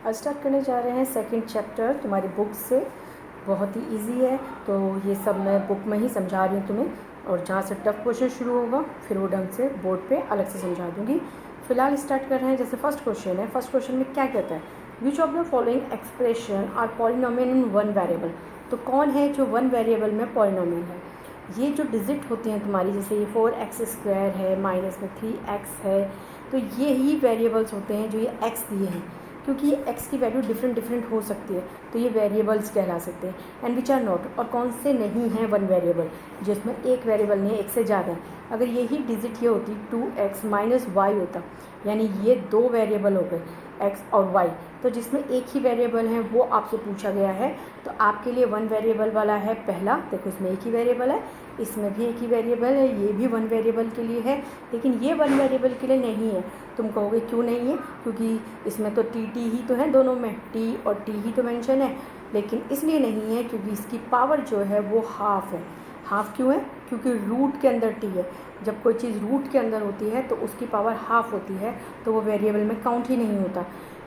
आज स्टार्ट करने जा रहे हैं सेकंड चैप्टर तुम्हारी बुक से। बहुत ही इजी है, तो ये सब मैं बुक में ही समझा रही हूँ तुम्हें, और जहाँ से टफ क्वेश्चन शुरू होगा फिर वो ढंग से बोर्ड पे अलग से समझा दूँगी। फिलहाल स्टार्ट कर रहे हैं। जैसे फर्स्ट क्वेश्चन है, फर्स्ट क्वेश्चन में क्या कहता है, which of the following expression are polynomial in one variable. तो कौन है जो वन वेरिएबल में पॉलिनोमियल है। ये जो डिजिट होती हैं तुम्हारी, जैसे ये 4x² है, माइनस में 3x है, तो ये ही वेरिएबल्स होते हैं जो ये x दिए हैं, क्योंकि ये x की वैल्यू डिफरेंट हो सकती है, तो ये वेरिएबल्स कहला सकते हैं। एंड विच आर नॉट, और कौन से नहीं हैं वन वेरिएबल, जिसमें एक वेरिएबल नहीं है, एक से ज़्यादा है। अगर यही डिजिट ये होती 2x माइनस वाई होता, यानी ये दो वेरिएबल हो गए x और y, तो जिसमें एक ही वेरिएबल है वो आपसे पूछा गया है। तो आपके लिए वन वेरिएबल वाला है पहला, देखो इसमें एक ही वेरिएबल है, इसमें भी एक ही वेरिएबल है, ये भी वन वेरिएबल के लिए है, लेकिन ये वन वेरिएबल के लिए नहीं है। तुम कहोगे क्यों नहीं है, क्योंकि इसमें तो टी ही तो है, दोनों में टी और टी ही तो मेंशन है, लेकिन इसलिए नहीं है क्योंकि इसकी पावर जो है वो हाफ है। हाफ क्यों है, क्योंकि रूट के अंदर टी है। जब कोई चीज़ रूट के अंदर होती है तो उसकी पावर हाफ होती है, तो वो वेरिएबल में काउंट ही नहीं होता।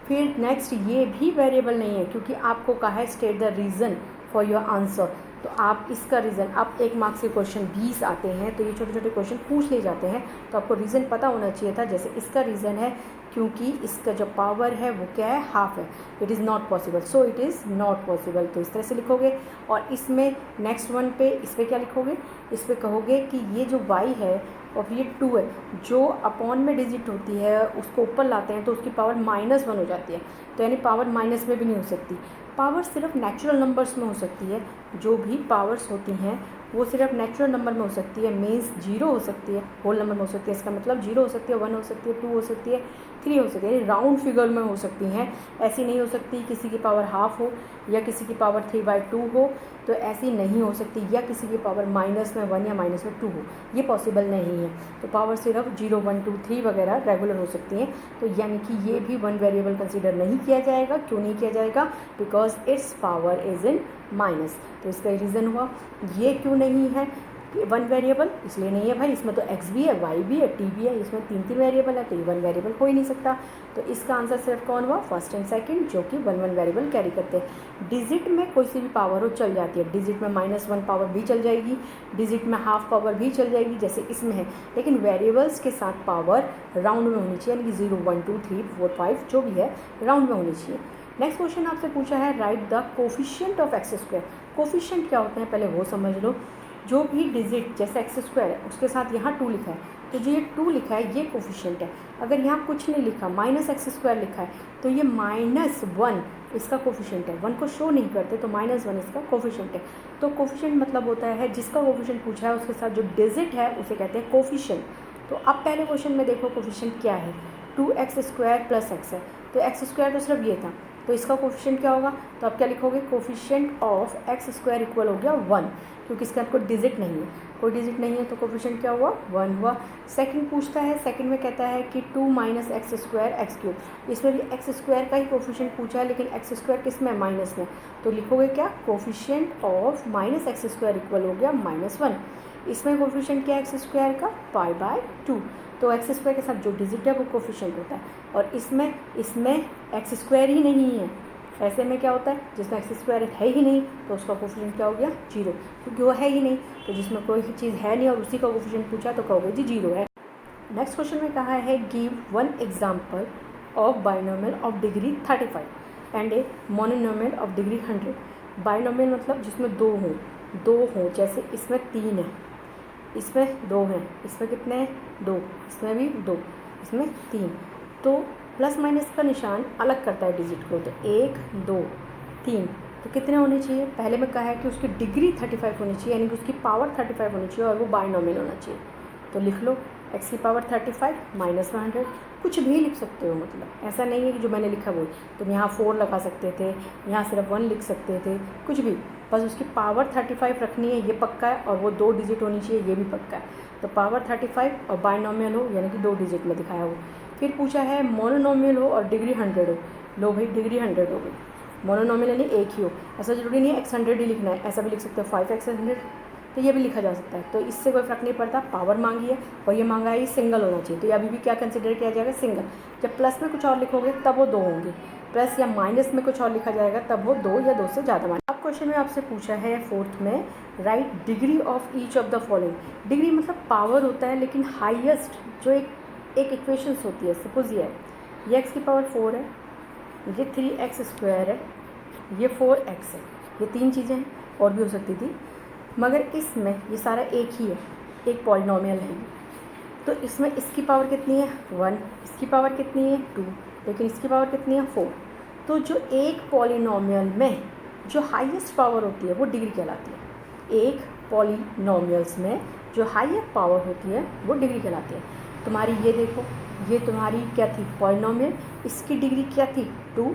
फिर नेक्स्ट, ये भी वेरिएबल नहीं है, क्योंकि आपको कहा है state the reason for your answer, तो आप इसका रीज़न, आप 1 मार्क्स के क्वेश्चन 20 आते हैं तो ये छोटे छोटे क्वेश्चन पूछ ले जाते हैं, तो आपको रीज़न पता होना चाहिए था। जैसे इसका रीज़न है क्योंकि इसका जो पावर है वो क्या है, हाफ है, it is not possible, so it is not possible, तो इस तरह से लिखोगे। और इसमें नेक्स्ट वन पे, इस पर क्या लिखोगे, इस पर कहोगे कि ये जो y है और ये 2 है, जो अपॉन में डिजिट होती है उसको ऊपर लाते हैं तो उसकी पावर -1 हो जाती है, तो यानी पावर माइनस में भी नहीं हो सकती। पावर सिर्फ नेचुरल नंबर्स में हो सकती है, जो भी पावर्स होती हैं वो सिर्फ नेचुरल नंबर में हो सकती है। मीन्स 0 हो सकती है, होल नंबर में हो सकती है, इसका मतलब 0 हो सकती है, 1 हो सकती है, 2 हो सकती है, 3 हो सकती है, राउंड फिगर में हो सकती हैं। ऐसी नहीं हो सकती किसी की पावर हाफ हो या किसी की पावर 3/2 हो, तो ऐसी नहीं हो सकती, या किसी की पावर -1 या -2 हो, ये पॉसिबल नहीं है। तो पावर सिर्फ 0, 1, 2, 3 वगैरह रेगुलर हो सकती हैं, तो यानी कि ये भी वन वेरिएबल कंसीडर नहीं किया जाएगा। क्यों नहीं किया जाएगा, because it's power is in minus, तो इसका रीज़न हुआ। ये क्यों नहीं है वन वेरिएबल, इसलिए नहीं है भाई, इसमें तो x भी है, y भी है, t भी है, इसमें 3 वेरिएबल है, तो ये वन वेरिएबल हो ही नहीं सकता। तो इसका आंसर सिर्फ कौन हुआ, फर्स्ट एंड सेकंड, जो कि वन वेरिएबल कैरी करते हैं। डिजिट में कोई सी भी पावर हो चल जाती है, डिजिट में -1 पावर भी चल जाएगी, डिजिट में हाफ पावर भी चल जाएगी जैसे इसमें है, लेकिन वेरिएबल्स के साथ पावर राउंड में होनी चाहिए, यानी कि 0, 1, 2, 3, 4, 5 जो भी है राउंड में होनी चाहिए। नेक्स्ट क्वेश्चन आपसे पूछा है, right the coefficient of x²। Coefficient क्या होते हैं पहले वो समझ लो। जो भी डिजिट जैसे x² है उसके साथ यहाँ 2 लिखा है, तो जो ये 2 लिखा है ये कोफिशिएंट है। अगर यहाँ कुछ नहीं लिखा, -x² लिखा है, तो ये -1 इसका कोफिशिएंट है। 1 को शो नहीं करते तो -1 इसका कोफिशिएंट है। तो कोफिशिएंट मतलब होता है जिसका कोफिशिएंट पूछा है उसके साथ जो डिजिट है उसे कहते हैं कोफिशिएंट। तो अब पहले क्वेश्चन में देखो कोफिशिएंट क्या है, 2x² + x है, तो x² तो सिर्फ ये था, तो इसका कोफिशिएंट क्या होगा, तो आप क्या लिखोगे, कोफिशिएंट ऑफ x² इक्वल हो गया 1, क्योंकि इसका कोई डिजिट नहीं है, कोई डिजिट नहीं है तो कोफिशिएंट क्या हुआ, 1 हुआ। सेकंड पूछता है, सेकंड में कहता है कि 2 - x² x³, इसमें भी x² का ही कोफिशिएंट पूछा है, लेकिन x² किस में, माइनस में, तो लिखोगे क्या, कोफिशिएंट ऑफ -x² इक्वल हो गया -1। इसमें कोफिशिएंट क्या है x² का, π/2, तो x² के साथ जो डिजिट है वो कोफिशिएंट होता है, और इसमें x² ही नहीं है। ऐसे में क्या होता है, जिसमें x² है ही नहीं तो उसका कोफिशिएंट क्या हो गया, 0, क्योंकि वो है ही नहीं, तो जिसमें कोई चीज़ है नहीं और उसी का कोफिशिएंट पूछा तो कहोगे जी 0 है। नेक्स्ट क्वेश्चन में कहा है, give 1 example of binomial of degree 35 and A monomial of degree 100। Binomial मतलब जिसमें दो हों, जैसे इसमें 3 है, इसमें 2 हैं, इसमें कितने हैं, 2, इसमें भी 2, इसमें 3, तो प्लस माइनस का निशान अलग करता है डिजिट को, तो 1, 2, 3, तो कितने होने चाहिए, पहले में कहा है कि उसकी डिग्री 35 होनी चाहिए, यानी कि उसकी पावर 35 होनी चाहिए और वो बाइनोमियल होना चाहिए। तो लिख लो x की पावर 35 - 100, कुछ भी लिख सकते हो, मतलब ऐसा नहीं है कि जो मैंने लिखा वो, तुम यहाँ 4 लगा सकते थे, यहाँ सिर्फ 1 लिख सकते थे, कुछ भी, बस उसकी पावर 35 रखनी है, ये पक्का है, और वो 2 डिजिट होनी चाहिए, ये भी पक्का है। तो पावर 35 और बाइनोमियल हो, यानी कि 2 डिजिट में दिखाया हो। फिर पूछा है मोनोनोमियल हो और डिग्री 100 हो, लो भाई डिग्री 100 हो गई, मोनोनोमियल यानी एक ही हो, ऐसा जरूरी नहीं है x100 ही लिखना है, ऐसा भी लिख सकते हो 5x100, तो ये भी लिखा जा सकता है, तो इससे कोई फ़र्क नहीं पड़ता। पावर मांगी है और ये मांगा है ये सिंगल होना चाहिए, तो ये अभी भी क्या कंसिडर किया जाएगा, सिंगल। जब प्लस में कुछ और लिखोगे तब वो 2 होंगे, प्लस या माइनस में कुछ और लिखा जाएगा तब वो 2 या 2 से ज़्यादा मान। अब क्वेश्चन में आपसे पूछा है 4th में, right degree of each of the following. Degree मतलब पावर होता है, लेकिन हाईएस्ट जो एक इक्वेशंस होती है, सपोज ये एक्स की पावर 4 है, ये 3x² है, ये 4x है, ये 3 चीज़ें हैं, और भी हो सकती थी, मगर इसमें ये सारा एक ही है, एक पॉलिनोमियल है। तो इसमें इसकी पावर कितनी है 1, इसकी पावर कितनी है 2, लेकिन इसकी पावर कितनी है 4। तो जो एक पॉलिनोमियल में जो हाईएस्ट पावर होती है वो डिग्री कहलाती है। एक पॉलिनोमियल्स में जो हाईएस्ट पावर होती है वो डिग्री कहलाती है। तुम्हारी ये देखो, ये तुम्हारी क्या थी पॉलिनोमियल, इसकी डिग्री क्या थी 2,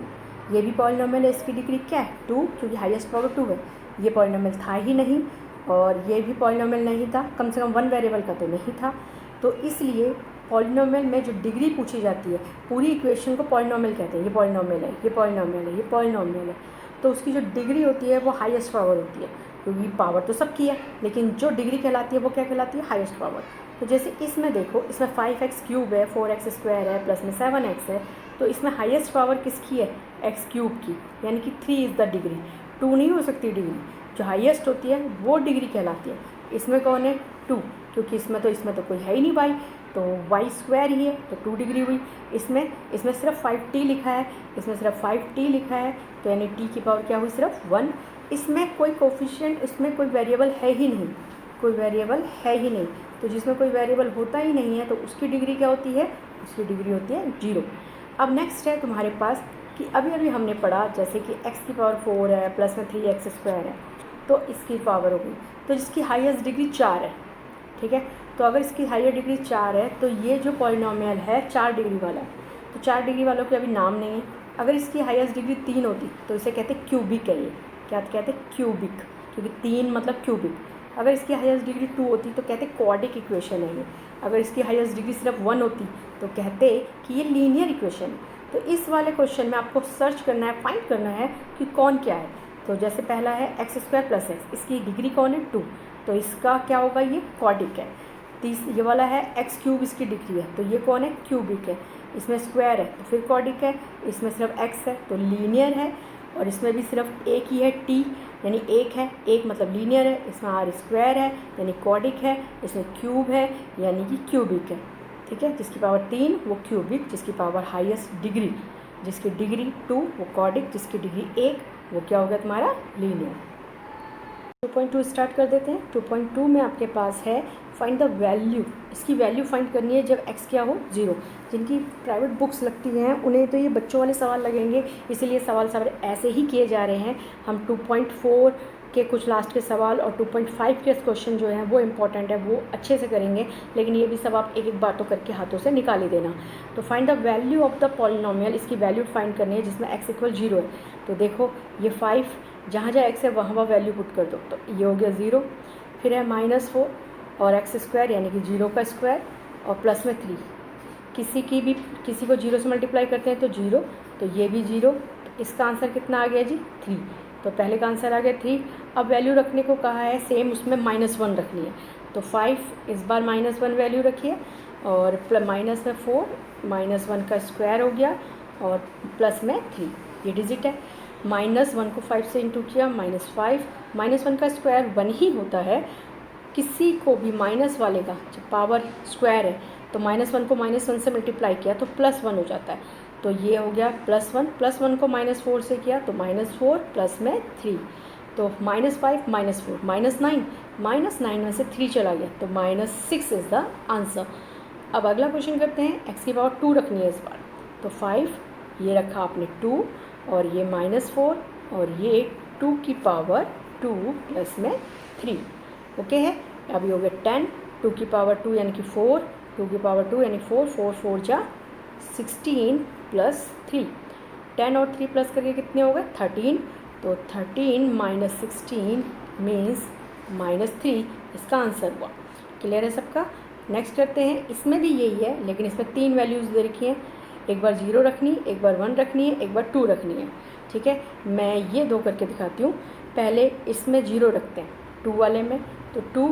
ये भी पॉलिनोमियल है, इसकी डिग्री क्या है 2, क्योंकि हाईएस्ट पावर 2 है। ये पॉलिनोमियल था ही नहीं, और ये भी पॉलिनोमियल नहीं था, कम से कम 1 वेरिएबल का तो नहीं था। तो इसलिए पॉलिनोमियल में जो डिग्री पूछी जाती है, पूरी इक्वेशन को पॉलिनोमियल कहते हैं। ये पॉलिनोमियल है, ये पॉलिनोमियल है, ये पॉलिनोमियल है, तो उसकी जो डिग्री होती है वो हाईएस्ट पावर होती है, क्योंकि पावर तो सबकी है, लेकिन जो डिग्री कहलाती है वो क्या कहलाती है, हाईएस्ट पावर। तो जैसे इसमें देखो, इसमें 5x³ है, 4x² है, प्लस में 7x है, तो इसमें हाईएस्ट पावर किसकी है, x³ की, यानी कि 3 इज़ द डिग्री। 2 नहीं हो सकती डिग्री, जो हाईएस्ट होती है वो डिग्री कहलाती है। इसमें कौन है 2, क्योंकि इसमें तो कोई है ही नहीं y, तो y² ही है, तो 2 डिग्री हुई। इसमें सिर्फ 5t लिखा है, इसमें सिर्फ 5t लिखा है, तो यानी t की पावर क्या हुई, सिर्फ 1। इसमें कोई कोफिशिएंट, इसमें कोई वेरिएबल है ही नहीं, कोई वेरिएबल है ही नहीं। तो जिसमें कोई वेरिएबल होता ही नहीं है तो उसकी डिग्री क्या होती है, उसकी डिग्री होती है 0। अब नेक्स्ट है तुम्हारे पास कि अभी हमने पढ़ा, जैसे कि x की पावर 4 है, प्लस में 3x² है, तो इसकी पावर होगी, तो जिसकी हाईएस्ट डिग्री 4 है, ठीक है। तो अगर इसकी हाईएस्ट डिग्री 4 है, तो ये जो पॉलिनोमियल है 4 डिग्री वाला है, तो 4 डिग्री वालों के अभी नाम नहीं है। अगर इसकी हाईएस्ट डिग्री 3 होती तो इसे कहते क्यूबिक है। ये क्या कहते हैं, क्यूबिक, क्योंकि 3 मतलब क्यूबिक। अगर इसकी हाईएस्ट डिग्री 2 होती तो कहते क्वाड्रिक इक्वेशन है ये। अगर इसकी हाईएस्ट डिग्री सिर्फ 1 होती तो कहते कि ये लीनियर इक्वेशन है। तो इस वाले क्वेश्चन में आपको सर्च करना है, फाइंड करना है कि कौन क्या है। तो जैसे पहला है x² + x, इसकी डिग्री कौन है 2, तो इसका क्या होगा, ये क्वाड्रिक है। ये वाला है x³, इसकी डिग्री है, तो ये कौन है, क्यूबिक है। इसमें स्क्वायर है तो फिर क्वाड्रिक है, इसमें सिर्फ x है तो लीनियर है, और इसमें भी सिर्फ एक ही है t, यानी एक है, एक मतलब लीनियर है। इसमें r² है यानी क्वाड्रिक है, इसमें क्यूब है यानी कि क्यूबिक है, ठीक है। जिसकी पावर 3 वो क्यूबिक, जिसकी पावर हाईएस्ट डिग्री, जिसकी डिग्री 2 वो क्वाड्रिक, जिसकी डिग्री 1 वो क्या हो गया तुम्हारा, लीनियर। 2.2 स्टार्ट कर देते हैं। 2.2 में आपके पास है फाइंड द वैल्यू, इसकी वैल्यू फाइंड करनी है जब x क्या हो 0। जिनकी प्राइवेट बुक्स लगती हैं उन्हें तो ये बच्चों वाले सवाल लगेंगे, इसीलिए सवाल सब ऐसे ही किए जा रहे हैं। हम 2.4 के कुछ लास्ट के सवाल और 2.5 के क्वेश्चन जो हैं वो इम्पॉर्टेंट है, वो अच्छे से करेंगे, लेकिन ये भी सब आप एक एक बार तो करके हाथों से निकाल ही देना। तो find the value of the polynomial, इसकी वैल्यू फाइंड करनी है जिसमें x = 0 है। तो देखो ये 5, जहाँ जहाँ x है वहाँ वैल्यू पुट कर दो, तो ये हो गया 0। फिर है -4 और x² यानी कि 0 का स्क्वायर, और प्लस में 3। किसी को 0 से मल्टीप्लाई करते हैं तो 0, तो ये भी 0। तो इसका आंसर कितना आ गया जी 3, तो पहले का आंसर आ गया 3। अब वैल्यू रखने को कहा है, सेम उसमें -1 रखनी है, तो 5 इस बार -1 वैल्यू रखिए, और माइनस में 4, -1 का स्क्वायर हो गया, और प्लस में 3, ये डिजिट है। -1 को 5 से इंटू किया, -5, -1 का स्क्वायर 1 ही होता है। किसी को भी माइनस वाले का जब पावर स्क्वायर है तो -1 को -1 से मल्टीप्लाई किया तो +1 हो जाता है, तो ये हो गया +1, +1 को -4 से किया तो -4 प्लस में 3, तो -5 -4 -9 में से 3 चला गया, तो -6 इज़ द आंसर। अब अगला क्वेश्चन करते हैं, x की पावर 2 रखनी है इस बार, तो 5 ये रखा आपने 2, और ये -4, और ये 2 की पावर 2 प्लस में 3, ओके है। अभी हो गया 10, 2 की पावर 2 यानी कि 4, 2 की पावर 2 यानी 4, 4 4 जा 16 प्लस 3, 10 और 3 प्लस करके कितने हो गए 13, तो 13 - 16 मीन्स -3, इसका आंसर हुआ। क्लियर है सबका। नेक्स्ट करते हैं, इसमें भी यही है, लेकिन इसमें 3 वैल्यूज़ दे रखी हैं, एक बार 0 रखनी, एक बार 1 रखनी है, एक बार 2 रखनी है, ठीक है। मैं ये 2 करके दिखाती हूँ। पहले इसमें 0 रखते हैं 2 वाले में, तो 2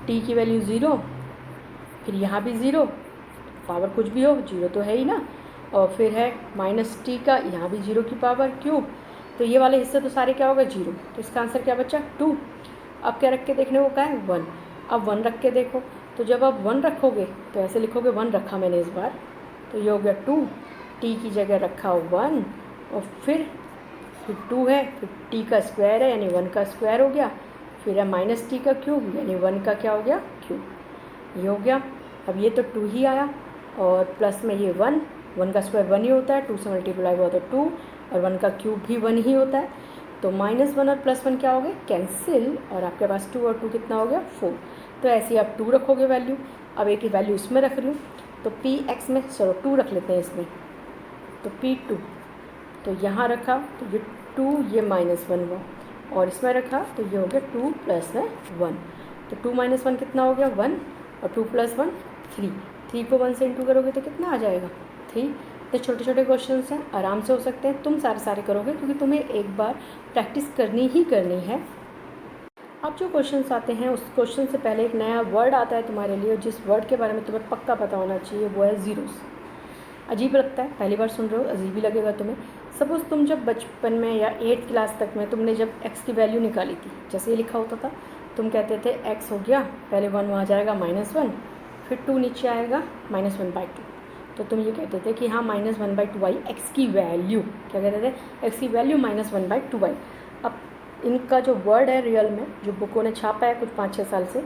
t की वैल्यू 0, फिर यहाँ भी 0, पावर कुछ भी हो 0 तो है ही ना, और फिर है माइनस टी का, यहाँ भी 0 की पावर क्यूब। तो ये वाले हिस्से तो सारे क्या होगा 0, तो इसका आंसर क्या बचा 2। अब क्या रख के देखने को क्या है 1। अब 1 रख के देखो, तो जब आप 1 रखोगे तो ऐसे लिखोगे 1 रखा मैंने इस बार, तो ये हो गया 2, टी की जगह रखा 1 और फिर 2 है, फिर टी का स्क्वायर है यानी 1 का स्क्वायर हो गया, फिर है माइनस टी का क्यूब यानी 1 का क्या हो गया क्यूब, ये हो गया। अब ये तो 2 ही आया और प्लस में ये 1 का स्क्वायर 1 ही होता है, 2 से मल्टीप्लाई हुआ तो 2 और 1 का क्यूब भी 1 ही होता है। तो -1 और +1 क्या हो गए कैंसिल और आपके पास 2 और 2 कितना हो गया 4। तो ऐसे ही आप 2 रखोगे वैल्यू। अब एक ही वैल्यू इसमें रख रही हूँ, तो px में चलो 2 रख लेते हैं इसमें, तो p2 तो यहाँ रखा तो ये 2 ये -1 हुआ और इसमें रखा तो ये हो गया 2 + में 1। तो 2 - 1 कितना हो गया 1 और 2 + 1 3। 3 को 1 से इंटू करोगे तो कितना आ जाएगा 3। तो छोटे छोटे क्वेश्चन हैं, आराम से हो सकते हैं, तुम सारे करोगे क्योंकि तुम्हें एक बार प्रैक्टिस करनी ही करनी है। अब जो क्वेश्चंस आते हैं उस क्वेश्चन से पहले एक नया वर्ड आता है तुम्हारे लिए, जिस वर्ड के बारे में तुम्हें पक्का पता होना चाहिए, वो है ज़ीरोस। अजीब लगता है, पहली बार सुन रहे हो, अजीब ही लगेगा तुम्हें। सपोज़ तुम जब बचपन में या 8th क्लास तक में तुमने जब x की वैल्यू निकाली थी, जैसे ये लिखा होता था, तुम कहते थे x हो गया, पहले 1 वहाँ जाएगा -1, फिर 2 नीचे आएगा -1/2। तो तुम ये कहते थे कि हाँ -1/2y x की वैल्यू, क्या कहते थे x की वैल्यू -1/2y। अब इनका जो वर्ड है रियल में, जो बुकों ने छापा है कुछ 5-6 साल से,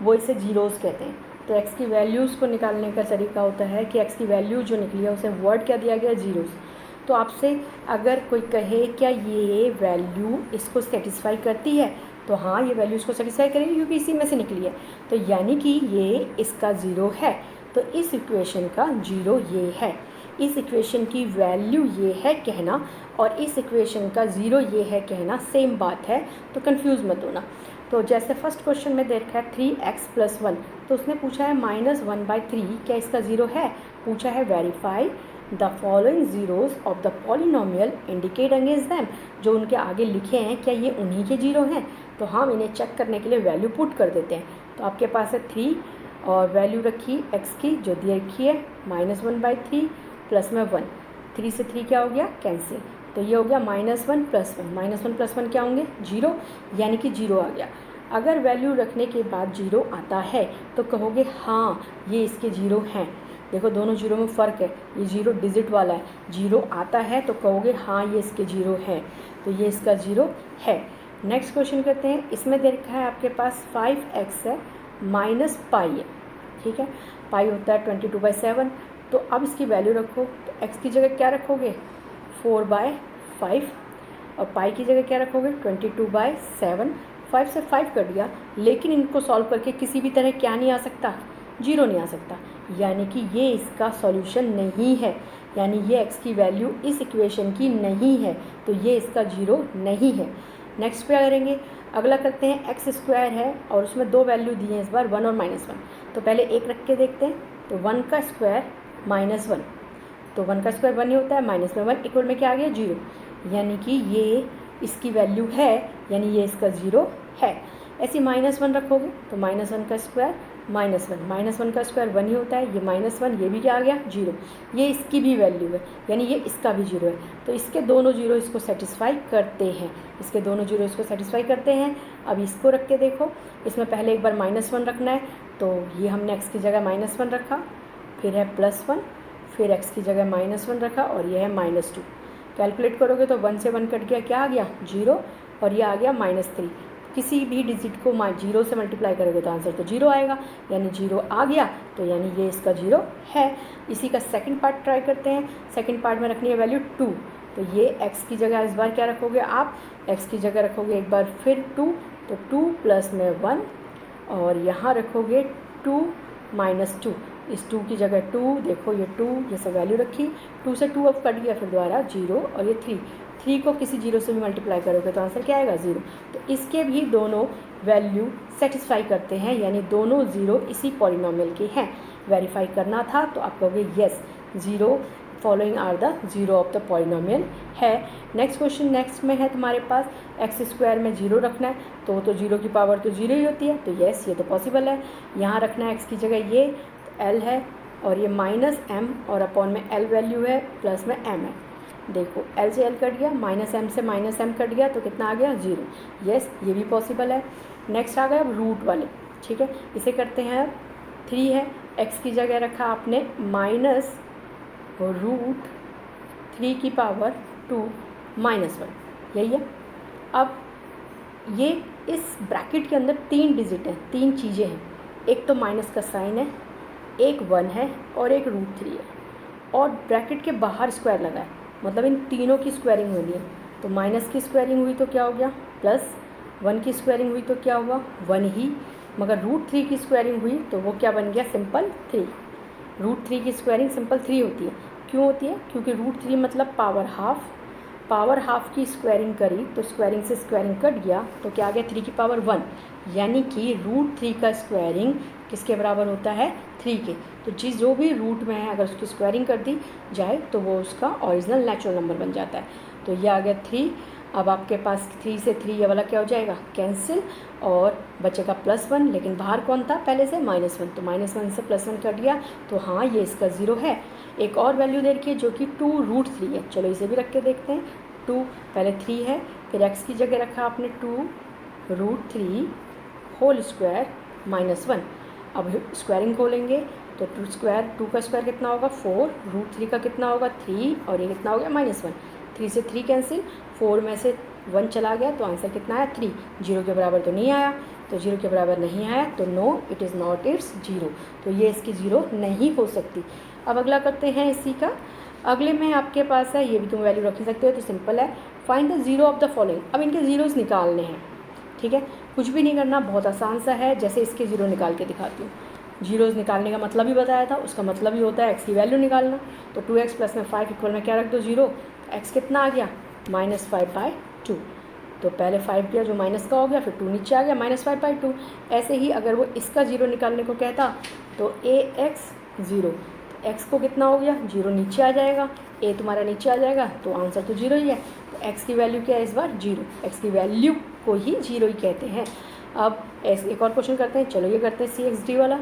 वो इसे जीरोस कहते हैं। तो x की वैल्यूज़ को निकालने का तरीका होता है कि x की वैल्यू जो निकली है उसे वर्ड क्या दिया गया जीरोस। तो आपसे अगर कोई कहे क्या ये वैल्यू इसको सेटिस्फाई करती है, तो हाँ ये वैल्यू इसको सेटिस्फाई करेगी क्योंकि इसी में से निकली है, तो यानी कि ये इसका ज़ीरो है। तो इस इक्वेशन का जीरो ये है, इस इक्वेशन की वैल्यू ये है कहना और इस इक्वेशन का ज़ीरो ये है कहना सेम बात है, तो कंफ्यूज मत होना। तो जैसे फर्स्ट क्वेश्चन में देखा है 3x + 1, तो उसने पूछा है -1/3 क्या इसका ज़ीरो है, पूछा है verify the following zeros of the polynomial indicate against them, जो उनके आगे लिखे हैं क्या ये उन्हीं के ज़ीरो हैं। तो हम इन्हें चेक करने के लिए वैल्यू पुट कर देते हैं। तो आपके पास है 3 और वैल्यू रखी x की जो दी रखी है -1/3 प्लस में 1, 3 से 3 क्या हो गया कैंसिल, तो ये हो गया -1 + 1, -1 + 1 क्या होंगे 0, यानी कि 0 आ गया। अगर वैल्यू रखने के बाद 0 आता है तो कहोगे हाँ ये इसके 0 हैं। देखो दोनों 0 में फ़र्क है, ये 0 डिजिट वाला है, 0 आता है तो कहोगे हाँ ये इसके 0 हैं, तो ये इसका 0 है। नेक्स्ट क्वेश्चन करते हैं, इसमें दे रखा है आपके पास 5x है -π है, ठीक है, पाई होता है 22/7। तो अब इसकी वैल्यू रखो, तो x की जगह क्या रखोगे 4/5 और पाई की जगह क्या रखोगे 22/7। 5 से 5 कट गया, लेकिन इनको सॉल्व करके किसी भी तरह क्या नहीं आ सकता 0 नहीं आ सकता, यानी कि ये इसका सॉल्यूशन नहीं है, यानी ये x की वैल्यू इस इक्वेशन की नहीं है, तो ये इसका 0 नहीं है। नेक्स्ट क्या करेंगे, अगला करते हैं x² है और उसमें 2 वैल्यू दी हैं इस बार 1 और -1। तो पहले एक रख के देखते हैं, तो 1 का स्क्वायर -1, तो 1 का स्क्वायर 1 ही होता है, माइनस में 1 इक्वल में क्या आ गया 0, यानी कि ये इसकी वैल्यू है, यानी ये इसका 0 है। ऐसे -1 रखोगे तो -1 का स्क्वायर -1 का स्क्वायर 1 ही होता है, ये -1 ये भी क्या आ गया 0, ये इसकी भी वैल्यू है, यानी ये इसका भी 0 है। तो इसके दोनों 0 इसको सेटिस्फाई करते हैं, इसके दोनों 0 इसको सेटिस्फाई करते हैं। अब इसको रख के देखो, इसमें पहले एक बार -1 रखना है, तो ये हमने x की जगह -1 रखा, फिर है +1, फिर x की जगह -1 रखा और ये है -2। कैलकुलेट करोगे तो 1 से 1 कट गया, क्या आ गया 0 और ये आ गया -3। किसी भी डिजिट को 0 से मल्टीप्लाई करोगे तो आंसर तो 0 आएगा, यानी 0 आ गया, तो यानी ये इसका 0 है। इसी का सेकंड पार्ट ट्राई करते हैं। सेकंड पार्ट में रखनी है वैल्यू 2, तो ये x की जगह इस बार क्या रखोगे आप, x की जगह रखोगे एक बार फिर 2, तो 2 + में 1 और यहाँ रखोगे 2 - 2, इस 2 की जगह 2, देखो ये 2, ये सब वैल्यू रखी, 2 से 2 अब कट गया, फिर दोबारा 0 और ये 3 को किसी 0 से भी मल्टीप्लाई करोगे तो आंसर क्या आएगा 0। तो इसके भी दोनों वैल्यू सेटिस्फाई करते हैं, यानी दोनों 0 इसी पॉलिनोमियल के हैं। वेरीफाई करना था तो आप कहोगे yes 0 following are the 0 of the polynomial है। नेक्स्ट क्वेश्चन नेक्स्ट में है तुम्हारे पास x² में 0 रखना है, तो 0 की पावर तो 0 ही होती है, तो येस ये तो पॉसिबल है। यहाँ रखना है x की जगह ये L है, और ये माइनस एम और अपॉन में एल वैल्यू है, प्लस में एम है। देखो एल से एल कट गया, माइनस एम से माइनस एम कट गया, तो कितना आ गया 0। यस, ये भी पॉसिबल है। नेक्स्ट आ गया अब रूट वाले, ठीक है, इसे करते हैं। 3 है, एक्स की जगह रखा आपने माइनस रूट 3 की पावर 2 माइनस 1, यही है। अब ये इस ब्रैकेट के अंदर 3 डिजिट हैं, 3 चीज़ें हैं। एक तो माइनस का साइन है, एक 1 है और एक रूट 3 है, और ब्रैकेट के बाहर स्क्वायर लगा है, मतलब इन तीनों की स्क्वायरिंग होनी है। तो माइनस की स्क्वायरिंग हुई तो क्या हो गया प्लस, 1 की स्क्वायरिंग हुई तो क्या हुआ 1 ही, मगर रूट 3 की स्क्वायरिंग हुई तो वो क्या बन गया सिंपल 3। रूट 3 की स्क्वायरिंग सिंपल 3 होती है। क्यों होती है? क्योंकि रूट 3 मतलब पावर हाफ की स्क्वायरिंग करी तो स्क्वायरिंग से स्क्वायरिंग कट गया, तो क्या आ गया 3 की पावर 1, यानी कि रूट 3 का स्क्वायरिंग किसके बराबर होता है 3 के। तो जो भी रूट में है अगर उसकी स्क्वायरिंग कर दी जाए तो वो उसका ओरिजिनल नेचुरल नंबर बन जाता है। तो ये आ गया 3। अब आपके पास 3 से 3 ये वाला क्या हो जाएगा कैंसिल, और बचेगा +1, लेकिन बाहर कौन था पहले से -1, तो -1 से +1 कट गया, तो हाँ ये इसका 0 है। एक और वैल्यू दे रखी है जो कि 2√3 है, चलो इसे भी रख के देखते हैं। 2 पहले 3 है, फिर x की जगह रखा आपने 2√3 होल स्क्वायर -1। अब स्क्वायरिंग खोलेंगे तो 2 का स्क्वायर कितना होगा 4, √3 का कितना होगा 3, और ये कितना हो गया -1। 3 से 3 कैंसिल, 4 में से 1 चला गया, तो आंसर कितना आया 3। 0 के बराबर तो नहीं आया, तो 0 के बराबर नहीं आया तो no it is not it's 0, तो ये इसकी 0 नहीं हो सकती। अब अगला करते हैं इसी का। अगले में आपके पास है, ये भी तुम वैल्यू रख ही सकते हो, तो सिंपल है, find the 0 of the following. अब इनके ज़ीरोज़ निकालने हैं, ठीक है, कुछ भी नहीं करना, बहुत आसान सा है। जैसे इसके 0 निकाल के दिखाती हूँ। जीरोज़ निकालने का मतलब ही बताया था, उसका मतलब ही होता है x की वैल्यू निकालना। तो 2x + में 5 इक्वल में क्या रख दो 0, x कितना आ गया -5/2। तो पहले 5 किया जो माइनस का हो गया, फिर 2 नीचे आ गया -5/2। ऐसे ही अगर वो इसका 0 निकालने को कहता तो ax 0, तो x को कितना हो गया 0 नीचे आ जाएगा, a तुम्हारा नीचे आ जाएगा, तो आंसर तो 0 ही है। तो x की वैल्यू क्या है इस बार 0, x की वैल्यू को ही 0 ही कहते हैं। अब एक और क्वेश्चन करते हैं, चलो ये करते हैं CXD वाला।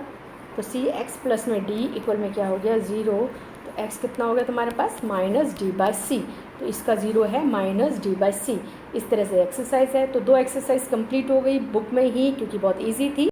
तो CX + में D इक्वल में क्या हो गया 0, तो x कितना हो गया तुम्हारे पास -D/C, तो इसका 0 है -D/C। इस तरह से एक्सरसाइज है। तो 2 एक्सरसाइज कंप्लीट हो गई बुक में ही, क्योंकि बहुत ईजी थी।